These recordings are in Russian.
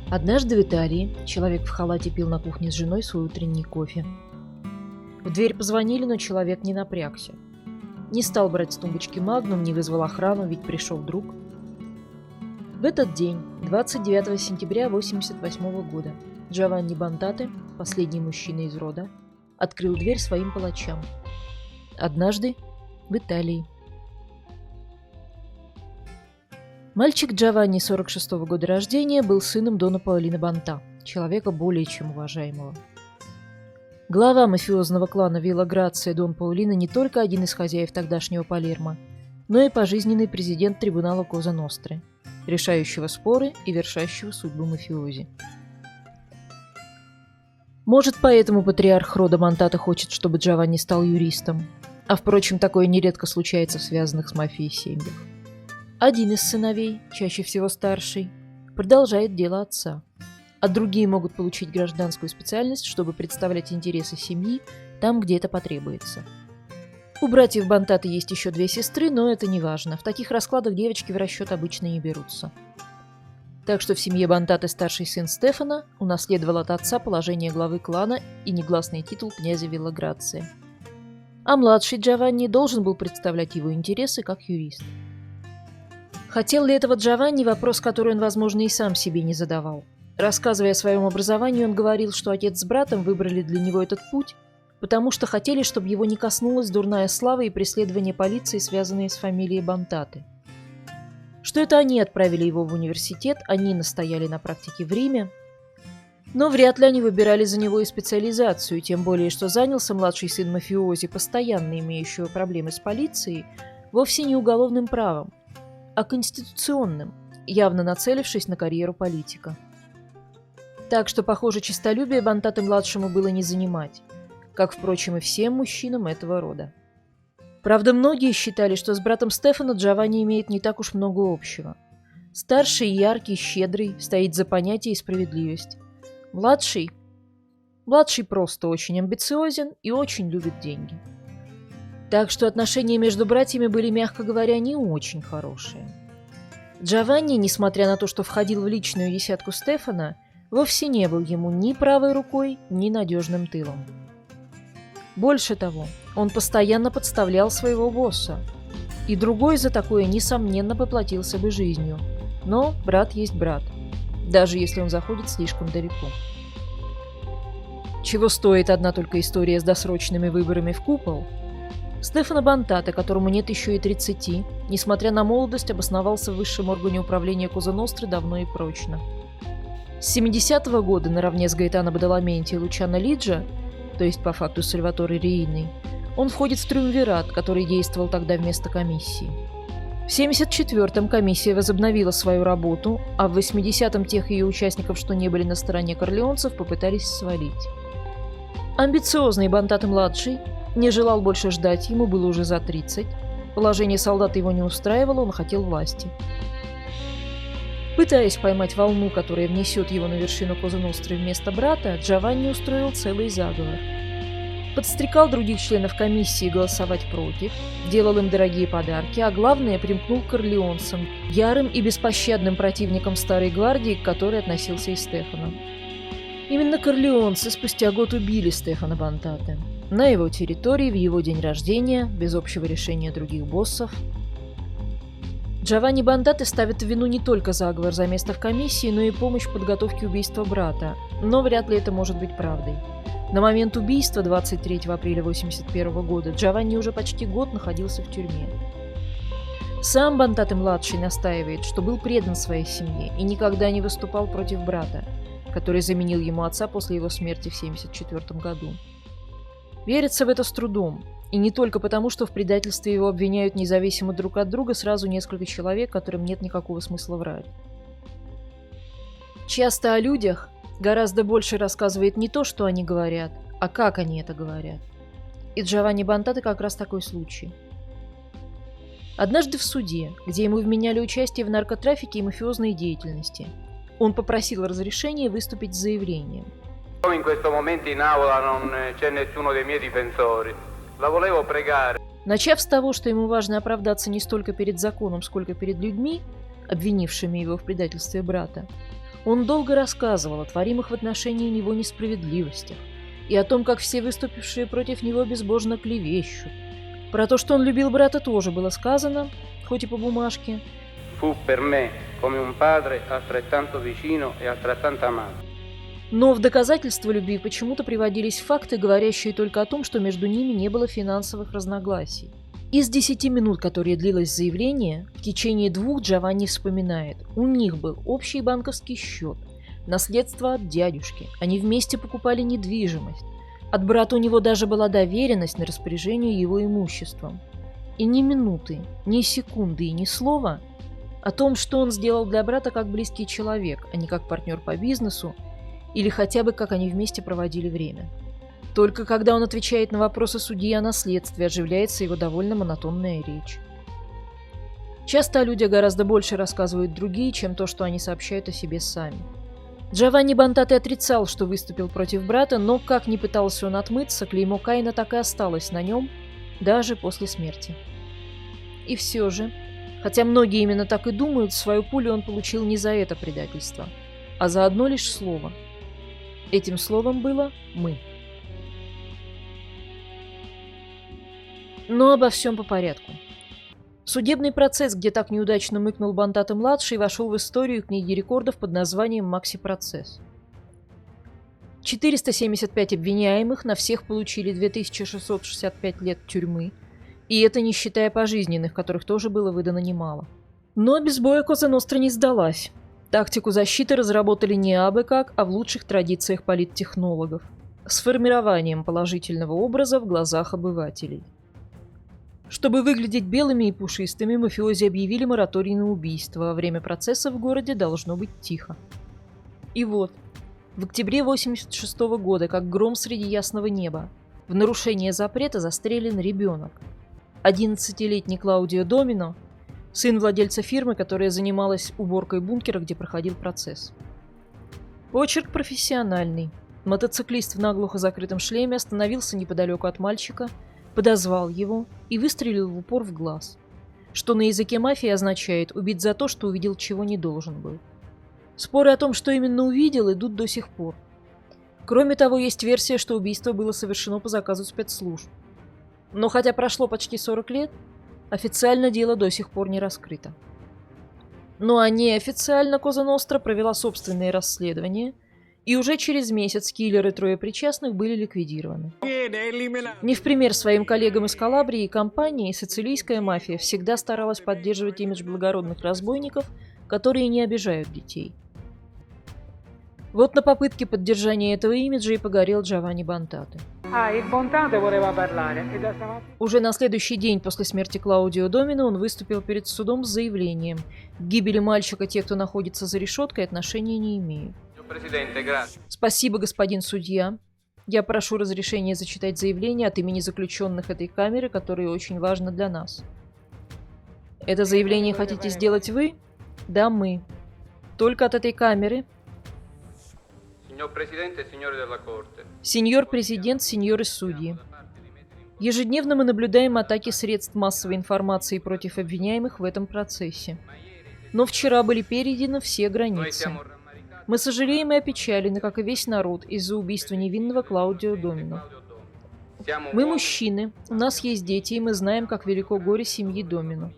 Однажды в Италии человек в халате пил на кухне с женой свой утренний кофе. В дверь позвонили, но человек не напрягся. Не стал брать с тумбочки магнум, не вызвал охрану, ведь пришел друг. В этот день, 29 сентября 1988 года, Джованни Бонтате, последний мужчина из рода, открыл дверь своим палачам. Однажды в Италии. Мальчик Джованни 46-го года рождения был сыном Дона Паолино Бонта, человека более чем уважаемого. Глава мафиозного клана Вилла Грация Дон Паолино не только один из хозяев тогдашнего Палермо, но и пожизненный президент трибунала Коза Ностры, решающего споры и вершащего судьбу мафиози. Может, поэтому патриарх рода Бонтате хочет, чтобы Джованни стал юристом, а, впрочем, такое нередко случается в связанных с мафией семьях. Один из сыновей, чаще всего старший, продолжает дело отца, а другие могут получить гражданскую специальность, чтобы представлять интересы семьи там, где это потребуется. У братьев Бонтате есть еще 2 сестры, но это не важно. В таких раскладах девочки в расчет обычно не берутся. Так что в семье Бонтате старший сын Стефано унаследовал от отца положение главы клана и негласный титул князя Вилла Грация. А младший Джованни должен был представлять его интересы как юрист. Хотел ли этого Джованни – вопрос, который он, возможно, и сам себе не задавал. Рассказывая о своем образовании, он говорил, что отец с братом выбрали для него этот путь, потому что хотели, чтобы его не коснулась дурная слава и преследование полиции, связанные с фамилией Бонтате. Что это они отправили его в университет, они настояли на практике в Риме, но вряд ли они выбирали за него и специализацию, тем более, что занялся младший сын мафиози, постоянно имеющего проблемы с полицией, вовсе не уголовным правом, а конституционным, явно нацелившись на карьеру политика. Так что, похоже, честолюбие Бонтате-младшему было не занимать, как, впрочем, и всем мужчинам этого рода. Правда, многие считали, что с братом Стефано Джованни имеет не так уж много общего. Старший, яркий, щедрый, стоит за понятие и справедливость. Младший просто очень амбициозен и очень любит деньги. Так что отношения между братьями были, мягко говоря, не очень хорошие. Джованни, несмотря на то, что входил в личную десятку Стефано, вовсе не был ему ни правой рукой, ни надежным тылом. Больше того, он постоянно подставлял своего босса, и другой за такое, несомненно, поплатился бы жизнью. Но брат есть брат, даже если он заходит слишком далеко. Чего стоит одна только история с досрочными выборами в купол? Стефано Бонтате, которому нет еще и 30, несмотря на молодость, обосновался в высшем органе управления Коза Ностры давно и прочно. С 70-го года наравне с Гаэтано Бадаламенти и Лучано Лиджа, то есть по факту Сальваторе Рииной, он входит в триумвират, который действовал тогда вместо комиссии. В 74-м комиссия возобновила свою работу, а в 80-м тех ее участников, что не были на стороне корлеонцев, попытались свалить. Амбициозный Бонтате-младший не желал больше ждать, ему было уже за 30. Положение солдата его не устраивало, он хотел власти. Пытаясь поймать волну, которая внесет его на вершину Коза Ностры вместо брата, Джованни устроил целый заговор. Подстрекал других членов комиссии голосовать против, делал им дорогие подарки, а главное, примкнул к корлеонцам, ярым и беспощадным противникам Старой Гвардии, к которой относился и Стефано. Именно корлеонцы спустя год убили Стефано Бонтате. На его территории, в его день рождения, без общего решения других боссов. Джованни Бонтате ставит в вину не только заговор за место в комиссии, но и помощь в подготовке убийства брата, но вряд ли это может быть правдой. На момент убийства 23 апреля 1981 года Джованни уже почти год находился в тюрьме. Сам Бонтате-младший настаивает, что был предан своей семье и никогда не выступал против брата, который заменил ему отца после его смерти в 1974 году. Верится в это с трудом, и не только потому, что в предательстве его обвиняют независимо друг от друга сразу несколько человек, которым нет никакого смысла врать. Часто о людях гораздо больше рассказывает не то, что они говорят, а как они это говорят. И Джованни Бонтате как раз такой случай. Однажды в суде, где ему вменяли участие в наркотрафике и мафиозной деятельности, он попросил разрешения выступить с заявлением. In questo momento in aula non c'è nessuno dei miei difensori. La volevo pregare. Начав с того, что ему важно оправдаться не столько перед законом, сколько перед людьми, обвинившими его в предательстве брата, Он долго рассказывал о творимых в отношении него несправедливостях и о том, как все выступившие против него безбожно клевещут. Про то, что он любил брата, тоже было сказано, хоть и по бумажке. Fu per me come un padre altrettanto vicino e altrettanto amato. Но в доказательство любви почему-то приводились факты, говорящие только о том, что между ними не было финансовых разногласий. Из 10 минут, которые длилось заявление, в течение 2 Джованни вспоминает: у них был общий банковский счет, наследство от дядюшки, они вместе покупали недвижимость. От брата у него даже была доверенность на распоряжение его имуществом. И ни минуты, ни секунды и ни слова о том, что он сделал для брата как близкий человек, а не как партнер по бизнесу, или хотя бы как они вместе проводили время. Только когда он отвечает на вопросы судьи о наследстве, оживляется его довольно монотонная речь. Часто о людях гораздо больше рассказывают другие, чем то, что они сообщают о себе сами. Джованни Бонтате отрицал, что выступил против брата, но, как ни пытался он отмыться, клеймо Каина так и осталось на нем, даже после смерти. И все же, хотя многие именно так и думают, свою пулю он получил не за это предательство, а за одно лишь слово. Этим словом было «мы». Но обо всем по порядку. Судебный процесс, где так неудачно мыкнул Бонтате-младший, вошел в историю книги рекордов под названием «Макси-процесс». 475 обвиняемых, на всех получили 2665 лет тюрьмы, и это не считая пожизненных, которых тоже было выдано немало. Но без боя Коза Ностра не сдалась. Тактику защиты разработали не абы как, а в лучших традициях политтехнологов, с формированием положительного образа в глазах обывателей. Чтобы выглядеть белыми и пушистыми, мафиози объявили мораторий на убийство, а во время процесса в городе должно быть тихо. И вот, в октябре 1986 года, как гром среди ясного неба, в нарушение запрета застрелен ребенок. 11-летний Клаудио Домино, сын владельца фирмы, которая занималась уборкой бункера, где проходил процесс. Почерк профессиональный. Мотоциклист в наглухо закрытом шлеме остановился неподалеку от мальчика, подозвал его и выстрелил в упор в глаз, что на языке мафии означает «убить за то, что увидел, чего не должен был». Споры о том, что именно увидел, идут до сих пор. Кроме того, есть версия, что убийство было совершено по заказу спецслужб. Но хотя прошло почти 40 лет, официально дело до сих пор не раскрыто. Ну а неофициально Коза Ностра провела собственные расследования, и уже через месяц киллеры трое причастных были ликвидированы. Не в пример своим коллегам из Калабрии и компании, сицилийская мафия всегда старалась поддерживать имидж благородных разбойников, которые не обижают детей. Вот на попытке поддержания этого имиджа и погорел Джованни Бонтате. Уже на следующий день после смерти Клаудио Домино он выступил перед судом с заявлением: к гибели мальчика те, кто находится за решеткой, отношения не имеют. Спасибо, господин судья. Я прошу разрешения зачитать заявление от имени заключенных этой камеры, которое очень важно для нас. Это заявление хотите сделать вы? Да, мы. Только от этой камеры. Сеньор президент, сеньоры судьи. Ежедневно мы наблюдаем атаки средств массовой информации против обвиняемых в этом процессе. Но вчера были перейдены все границы. Мы сожалеем и опечалены, как и весь народ, из-за убийства невинного Клаудио Домино. Мы мужчины, у нас есть дети, и мы знаем, как велико горе семьи Домино.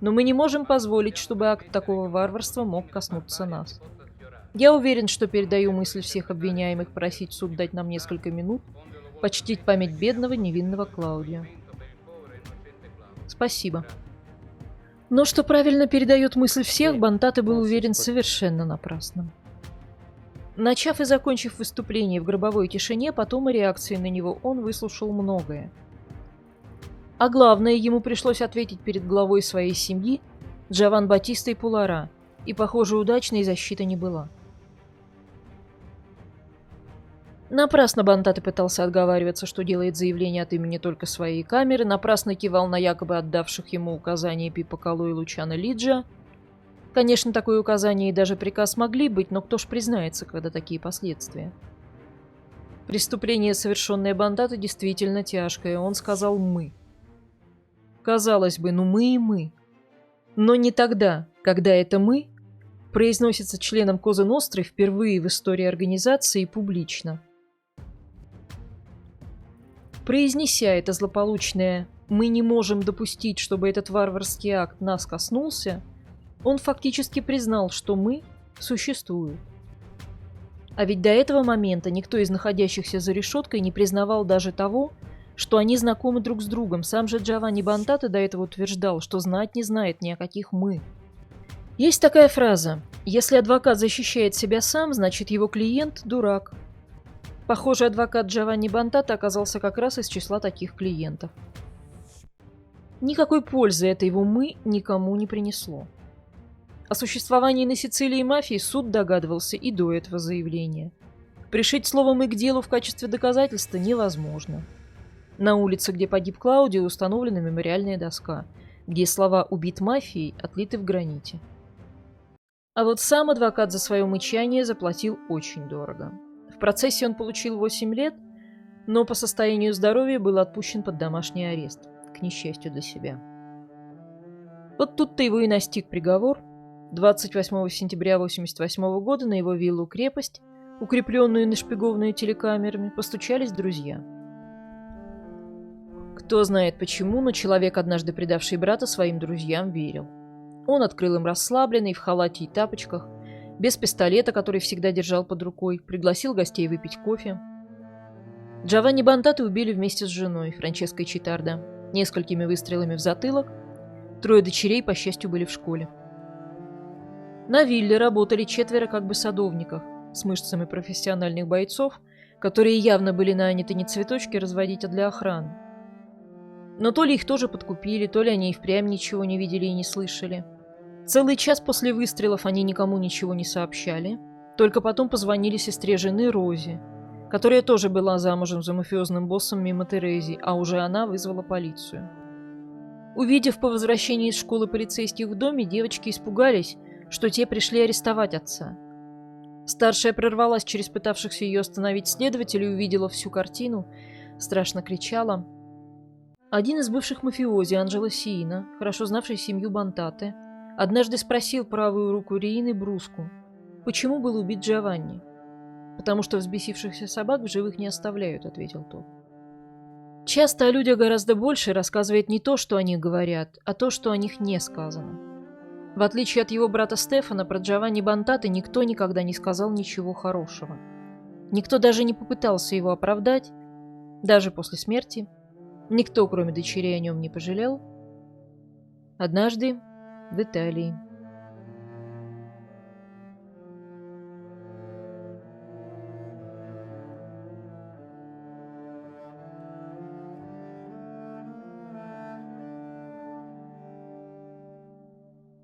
Но мы не можем позволить, чтобы акт такого варварства мог коснуться нас. Я уверен, что передаю мысль всех обвиняемых просить суд дать нам несколько минут, почтить память бедного невинного Клаудио. Спасибо. Но что правильно передает мысль всех, Бонтате был уверен совершенно напрасно. Начав и закончив выступление в гробовой тишине, потом и реакции на него, он выслушал многое. А главное, ему пришлось ответить перед главой своей семьи, Джован Батистой Пулара, и, похоже, удачной защита не была. Напрасно Бонтате пытался отговариваться, что делает заявление от имени только своей камеры, напрасно кивал на якобы отдавших ему указания Пиппо Калло и Лучано Лиджа. Конечно, такое указание и даже приказ могли быть, но кто ж признается, когда такие последствия? Преступление, совершенное Бонтате, действительно тяжкое. Он сказал «мы». Казалось бы, ну мы и мы. Но не тогда, когда это «мы» произносится членом Коза Ностры впервые в истории организации публично. Произнеся это злополучное «мы не можем допустить, чтобы этот варварский акт нас коснулся», он фактически признал, что мы существуют. А ведь до этого момента никто из находящихся за решеткой не признавал даже того, что они знакомы друг с другом. Сам же Джованни Бонтата до этого утверждал, что знать не знает ни о каких «мы». Есть такая фраза: «Если адвокат защищает себя сам, значит его клиент – дурак». Похоже, адвокат Джованни Бонтата оказался как раз из числа таких клиентов. Никакой пользы это его «мы» никому не принесло. О существовании на Сицилии мафии суд догадывался и до этого заявления. Пришить слово «мы» к делу в качестве доказательства невозможно. На улице, где погиб Клаудио, установлена мемориальная доска, где слова «убит мафией» отлиты в граните. А вот сам адвокат за свое мычание заплатил очень дорого. В процессе он получил 8 лет, но по состоянию здоровья был отпущен под домашний арест, к несчастью для себя. Вот тут-то его и настиг приговор. 28 сентября 1988 года на его виллу-крепость, укрепленную нашпигованную телекамерами, постучались друзья. Кто знает почему, но человек, однажды предавший брата, своим друзьям верил. Он открыл им расслабленный, в халате и тапочках, без пистолета, который всегда держал под рукой, пригласил гостей выпить кофе. Джованни Бонтата убили вместе с женой, Франческой Читардо, несколькими выстрелами в затылок. 3 дочерей, по счастью, были в школе. На вилле работали 4 как бы садовников с мышцами профессиональных бойцов, которые явно были наняты не цветочки разводить, а для охраны. Но то ли их тоже подкупили, то ли они и впрямь ничего не видели и не слышали. Целый час после выстрелов они никому ничего не сообщали, только потом позвонили сестре жены Розе, которая тоже была замужем за мафиозным боссом мимо Терези, а уже она вызвала полицию. Увидев по возвращении из школы полицейских в доме, девочки испугались, что те пришли арестовать отца. Старшая прорвалась через пытавшихся ее остановить следователей и увидела всю картину, страшно кричала. Один из бывших мафиози, Анджело Сиина, хорошо знавший семью Бонтаты, однажды спросил правую руку Риины Бруску, почему был убит Джованни. «Потому что взбесившихся собак в живых не оставляют», — ответил тот. Часто о людях гораздо больше рассказывает не то, что о них говорят, а то, что о них не сказано. В отличие от его брата Стефана, про Джованни Бонтата никто никогда не сказал ничего хорошего. Никто даже не попытался его оправдать, даже после смерти. Никто, кроме дочерей, о нем не пожалел. Однажды в Италии.